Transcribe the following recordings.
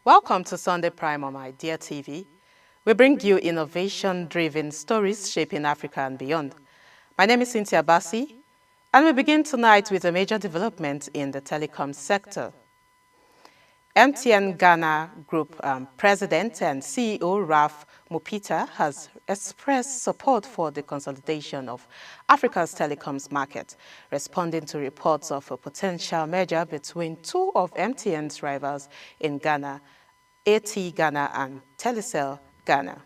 Welcome to Sunday Prime on Idea TV. We bring you innovation-driven stories shaping Africa and beyond. My name is Cynthia Bassi, and we begin tonight with a major development in the telecom sector. MTN Ghana Group President and CEO Ralph Mupita has expressed support for the consolidation of Africa's telecoms market, responding to reports of a potential merger between two of MTN's rivals in Ghana, AT Ghana and Telecel Ghana.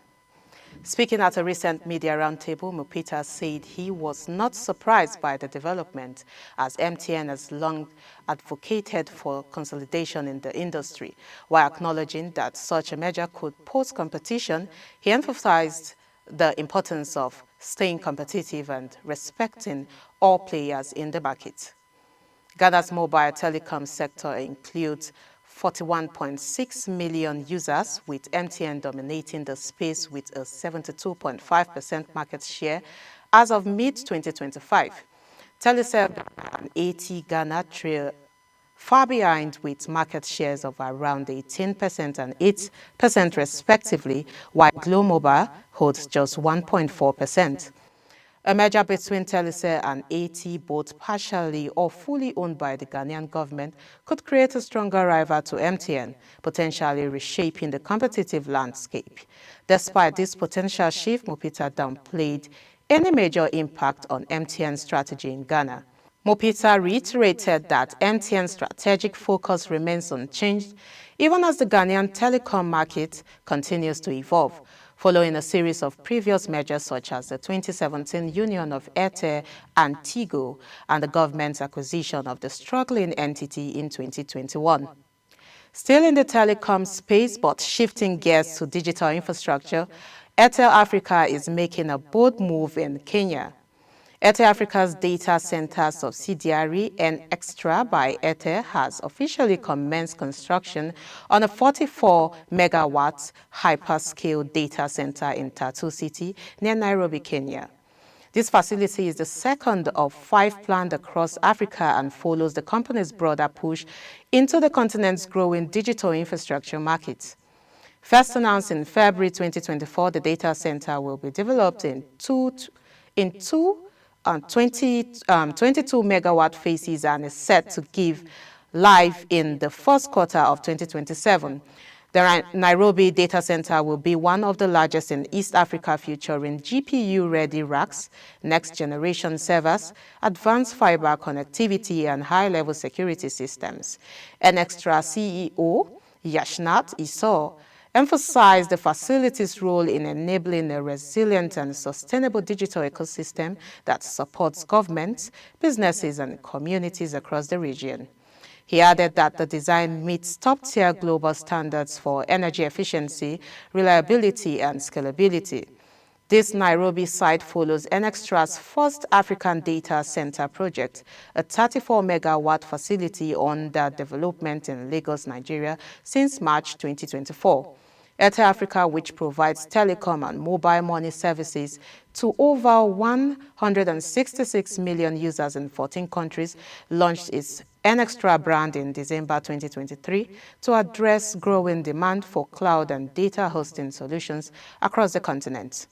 Speaking at a recent media roundtable, Mupita said he was not surprised by the development, as MTN has long advocated for consolidation in the industry. While acknowledging that such a measure could pose competition, he emphasized the importance of staying competitive and respecting all players in the market. Ghana's mobile telecom sector includes 41.6 million users, with MTN dominating the space with a 72.5% market share as of mid-2025. Telecel and AT Ghana trail far behind with market shares of around 18% and 8% respectively, while Glo Mobile holds just 1.4%. A merger between Telecel and AT, both partially or fully owned by the Ghanaian government, could create a stronger rival to MTN, potentially reshaping the competitive landscape. Despite this potential shift, Mupita downplayed any major impact on MTN's strategy in Ghana. Mupita reiterated that MTN's strategic focus remains unchanged, even as the Ghanaian telecom market continues to evolve, following a series of previous measures such as the 2017 union of AIRTEL and Tigo and the government's acquisition of the struggling entity in 2021. Still in the telecom space, but shifting gears to digital infrastructure, AIRTEL Africa is making a bold move in Kenya. AIRTEL Africa's data center subsidiary, N-Extra by AIRTEL, has officially commenced construction on a 44-megawatt hyperscale data center in Tatu City near Nairobi, Kenya. This facility is the second of 5 planned across Africa and follows the company's broader push into the continent's growing digital infrastructure market. First announced in February 2024, the data center will be developed in two 22-megawatt phases and is set to give live in the first quarter of 2027. The Nairobi data center will be one of the largest in East Africa, featuring GPU-ready racks, next-generation servers, advanced fiber connectivity, and high-level security systems. N-Extra CEO Yashnat Esau emphasized the facility's role in enabling a resilient and sustainable digital ecosystem that supports governments, businesses, and communities across the region. He added that the design meets top-tier global standards for energy efficiency, reliability, and scalability. This Nairobi site follows N-Extra's first African data center project, a 34-megawatt facility under development in Lagos, Nigeria, since March 2024. AIRTEL Africa, which provides telecom and mobile money services to over 166 million users in 14 countries, launched its N-Extra brand in December 2023 to address growing demand for cloud and data hosting solutions across the continent.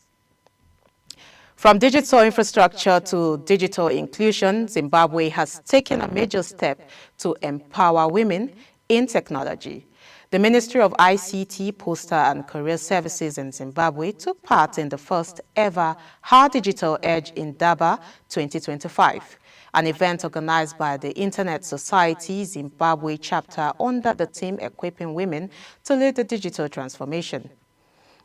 From digital infrastructure to digital inclusion, Zimbabwe has taken a major step to empower women in technology. The Ministry of ICT, Postal and Courier Services in Zimbabwe took part in the first ever Her Digital Edge INDABA 2025, an event organized by the Internet Society Zimbabwe chapter under the theme Equipping Women to Lead the Digital Transformation.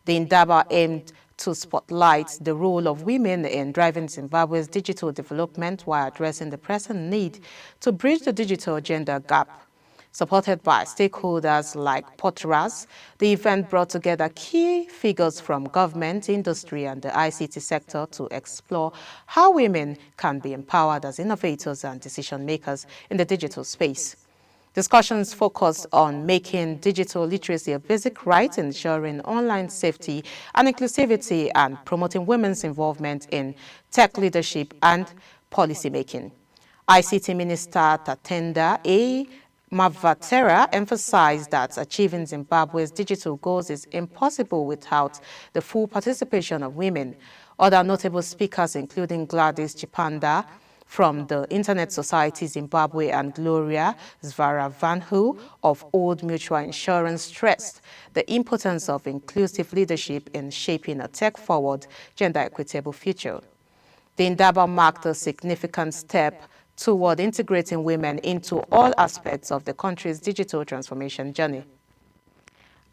The INDABA aimed to spotlight the role of women in driving Zimbabwe's digital development while addressing the pressing need to bridge the digital gender gap. Supported by stakeholders like Potras, the event brought together key figures from government, industry, and the ICT sector to explore how women can be empowered as innovators and decision-makers in the digital space. Discussions focused on making digital literacy a basic right, ensuring online safety and inclusivity, and promoting women's involvement in tech leadership and policymaking. ICT Minister Tatenda A. Mavatera emphasized that achieving Zimbabwe's digital goals is impossible without the full participation of women. Other notable speakers, including Gladys Chipanda from the Internet Society Zimbabwe and Gloria Zvaravanhu of Old Mutual Insurance, stressed the importance of inclusive leadership in shaping a tech-forward, gender-equitable future. The INDABA marked a significant step toward integrating women into all aspects of the country's digital transformation journey.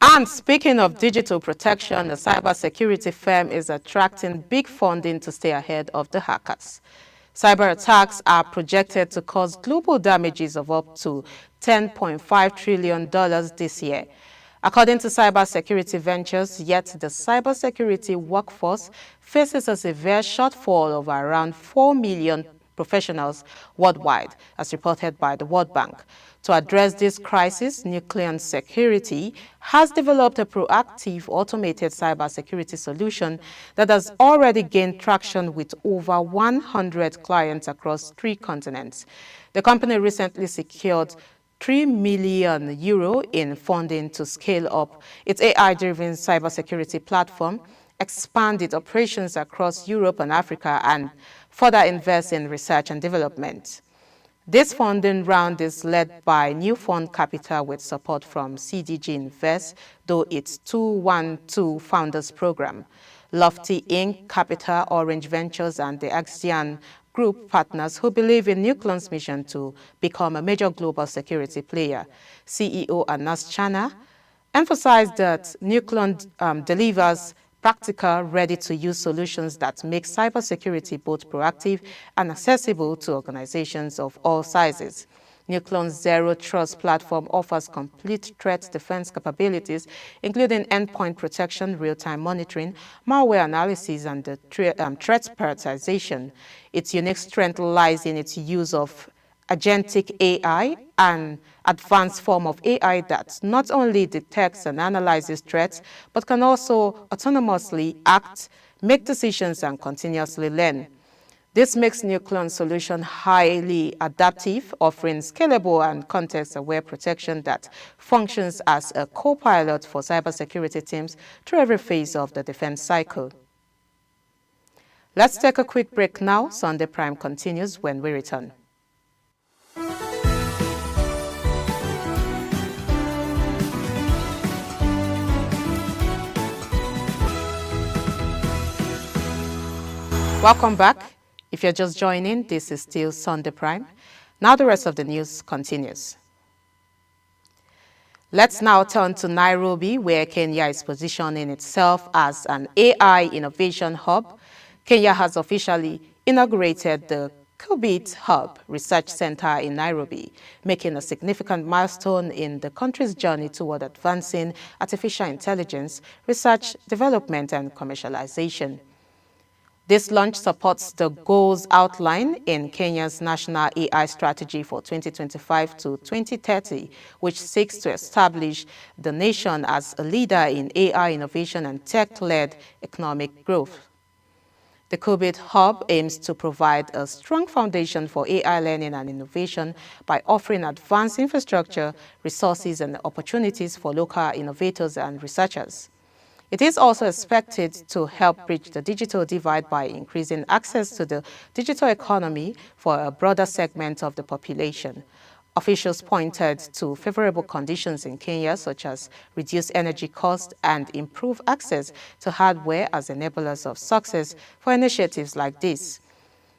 And speaking of digital protection, a cybersecurity firm is attracting big funding to stay ahead of the hackers. Cyber attacks are projected to cause global damages of up to $10.5 trillion this year. According to Cybersecurity Ventures, yet the cybersecurity workforce faces a severe shortfall of around 4 million professionals worldwide, as reported by the World Bank. To address this crisis, NUCLEON Security has developed a proactive automated cybersecurity solution that has already gained traction with over 100 clients across 3 continents. The company recently secured €3 million in funding to scale up its AI-driven cybersecurity platform, expand its operations across Europe and Africa, and further invest in research and development. This funding round is led by New Fund Capital with support from CDG Invest, though its 212 Founders Program. Lofty Inc., Capital, Orange Ventures, and the Axian Group partners who believe in NUCLEON's mission to become a major global security player. CEO Anas Chana emphasized that NUCLEON delivers practical, ready-to-use solutions that make cybersecurity both proactive and accessible to organizations of all sizes. NUCLEON's Zero Trust platform offers complete threat defense capabilities, including endpoint protection, real-time monitoring, malware analysis, and the threat prioritization. Its unique strength lies in its use of agentic AI, an advanced form of AI that not only detects and analyzes threats, but can also autonomously act, make decisions, and continuously learn. This makes NUCLEON's solution highly adaptive, offering scalable and context-aware protection that functions as a co-pilot for cybersecurity teams through every phase of the defense cycle. Let's take a quick break now. Sunday Prime continues when we return. Welcome back. If you're just joining, this is still Sunday Prime. Now the rest of the news continues. Let's now turn to Nairobi, where Kenya is positioning itself as an AI innovation hub. Kenya has officially inaugurated the QUBIT Hub Research Center in Nairobi, making a significant milestone in the country's journey toward advancing artificial intelligence, research, development, and commercialization. This launch supports the goals outlined in Kenya's National AI Strategy for 2025 to 2030, which seeks to establish the nation as a leader in AI innovation and tech-led economic growth. The QUBIT Hub aims to provide a strong foundation for AI learning and innovation by offering advanced infrastructure, resources, and opportunities for local innovators and researchers. It is also expected to help bridge the digital divide by increasing access to the digital economy for a broader segment of the population. Officials pointed to favorable conditions in Kenya, such as reduced energy costs and improved access to hardware as enablers of success for initiatives like this.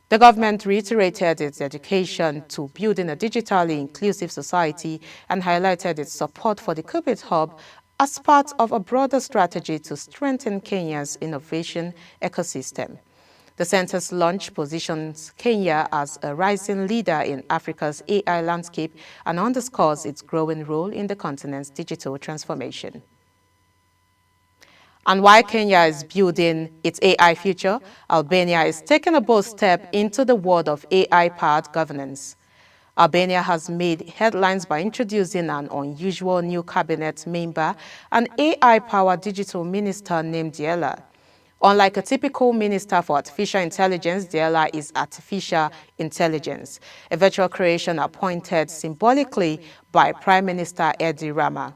The government reiterated its dedication to building a digitally inclusive society and highlighted its support for the QUBIT Hub as part of a broader strategy to strengthen Kenya's innovation ecosystem. The center's launch positions Kenya as a rising leader in Africa's AI landscape and underscores its growing role in the continent's digital transformation. And while Kenya is building its AI future, Albania is taking a bold step into the world of AI-powered governance. Albania has made headlines by introducing an unusual new cabinet member, an AI-powered digital minister named Jela. Unlike a typical minister for artificial intelligence, Diela is artificial intelligence, a virtual creation appointed symbolically by Prime Minister Edi Rama.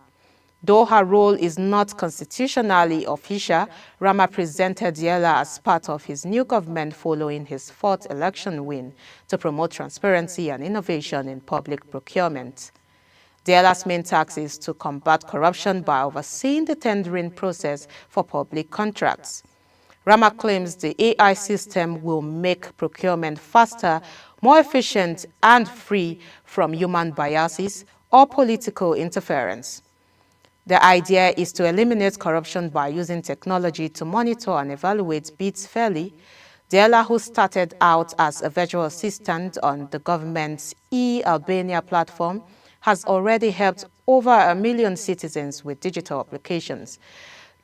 Though her role is not constitutionally official, Rama presented Diela as part of his new government following his fourth election win to promote transparency and innovation in public procurement. Diela's main task is to combat corruption by overseeing the tendering process for public contracts. Rama claims the AI system will make procurement faster, more efficient, and free from human biases or political interference. The idea is to eliminate corruption by using technology to monitor and evaluate bids fairly. Diela, who started out as a virtual assistant on the government's e-Albania platform, has already helped over 1 million citizens with digital applications.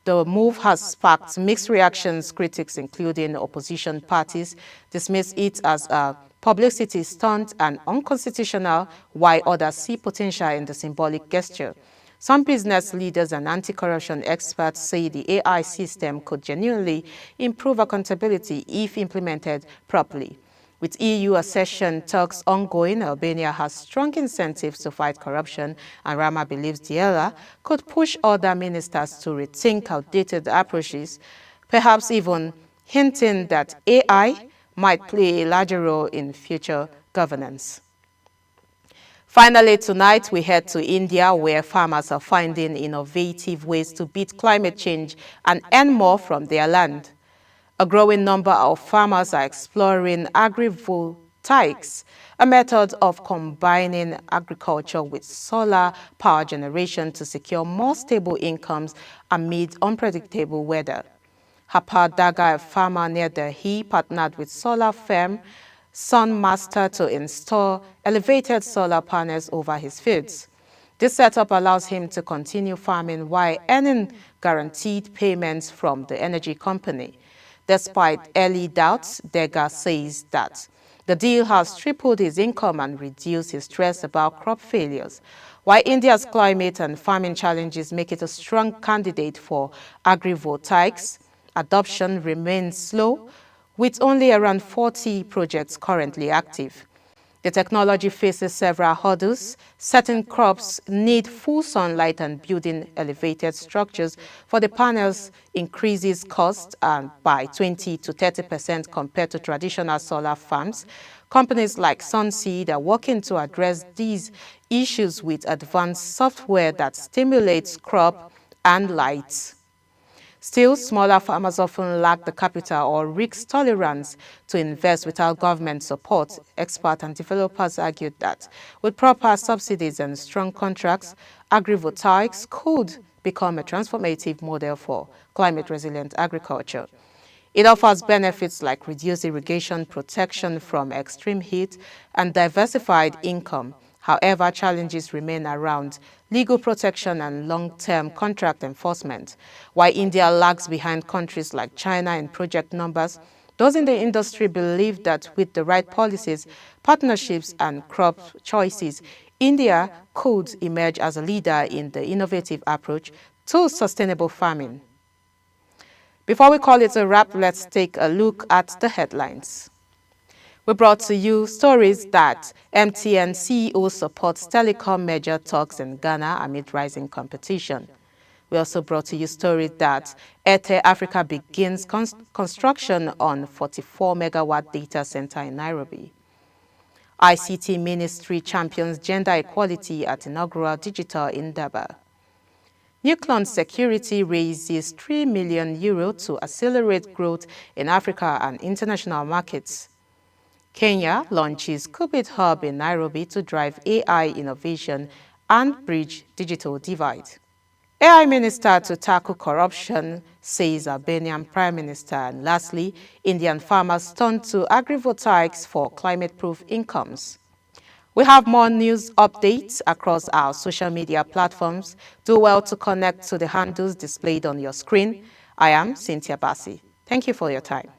The move has sparked mixed reactions. Critics, including opposition parties, dismiss it as a publicity stunt and unconstitutional, while others see potential in the symbolic gesture. Some business leaders and anti-corruption experts say the AI system could genuinely improve accountability if implemented properly. With EU accession talks ongoing, Albania has strong incentives to fight corruption, and Rama believes Diela could push other ministers to rethink outdated approaches, perhaps even hinting that AI might play a larger role in future governance. Finally, tonight we head to India, where farmers are finding innovative ways to beat climate change and earn more from their land. A growing number of farmers are exploring agrivoltaics, a method of combining agriculture with solar power generation to secure more stable incomes amid unpredictable weather. Hapar Daga, a farmer near Delhi, partnered with solar firm Sunmaster to install elevated solar panels over his fields. This setup allows him to continue farming while earning guaranteed payments from the energy company. Despite early doubts, Daga says that the deal has tripled his income and reduced his stress about crop failures. While India's climate and farming challenges make it a strong candidate for agrivoltaics, adoption remains slow, with only around 40 projects currently active. The technology faces several hurdles. Certain crops need full sunlight, and building elevated structures for the panels increases costs by 20 to 30% compared to traditional solar farms. Companies like Sunseed are working to address these issues with advanced software that stimulates crop and light. Still, smaller farmers often lack the capital or risk tolerance to invest without government support. Experts and developers argued that with proper subsidies and strong contracts, agrivoltaics could become a transformative model for climate-resilient agriculture. It offers benefits like reduced irrigation, protection from extreme heat, and diversified income. However, challenges remain around legal protection and long-term contract enforcement. While India lags behind countries like China in project numbers, those in the industry believe that with the right policies, partnerships, and crop choices, India could emerge as a leader in the innovative approach to sustainable farming. Before we call it a wrap, let's take a look at the headlines. We brought to you stories that MTN CEO supports telecom merger talks in Ghana amid rising competition. We also brought to you stories that AIRTEL Africa begins construction on 44-megawatt data center in Nairobi. ICT Ministry champions gender equality at inaugural digital INDABA. NUCLEON Security raises €3 million to accelerate growth in Africa and international markets. Kenya launches QUBIT hub in Nairobi to drive AI innovation and bridge digital divide. AI minister to tackle corruption, says Albanian Prime Minister. And lastly, Indian farmers turn to agrivoltaics for climate-proof incomes. We have more news updates across our social media platforms. Do well to connect to the handles displayed on your screen. I am Cynthia Bassi. Thank you for your time.